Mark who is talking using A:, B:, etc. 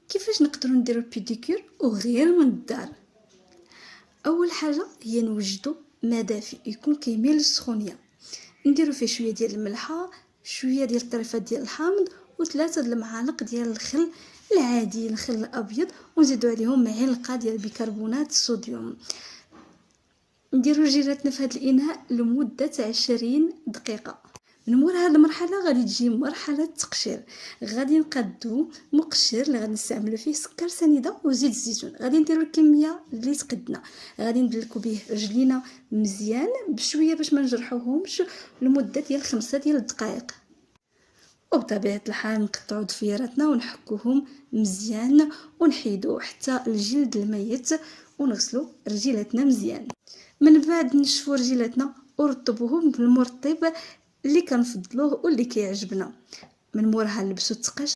A: كيفاش نقدروا نديروا البيديكير وغير من الدار؟ اول حاجه هي نوجدوا ماء دافئ يكون كيميل للسخونيه، نديروا فيه شويه ديال الملحه، شويه ديال الطريفات ديال الحامض و3 المعالق ديال الخل العادي، الخل الابيض، ونزيدوا عليهم معلقه ديال بيكربونات الصوديوم. نديروا جيراتنا في هذا الاناء لمده 20 دقيقه. من مور هذه المرحله غادي تجي مرحله التقشير. غادي نقادو مقشر اللي غادي نستعملوا فيه سكر سنيده وزيت الزيتون. غادي نديروا الكميه اللي تقدنا، غادي ندلكوا به رجلينا مزيان بشويه باش ما نجرحوهمش لمده ديال 5 ديال الدقائق. وبطبيعه الحال نقطعوا ضفيراتنا ونحكوهم مزيان ونحيدوا حتى الجلد الميت ونغسلوا رجيلاتنا مزيان. من بعد نشفوا رجيلاتنا ورطبوهم بالمرطب اللي كنفضلوه واللي كيعجبنا. من موراها نلبسوا التقاش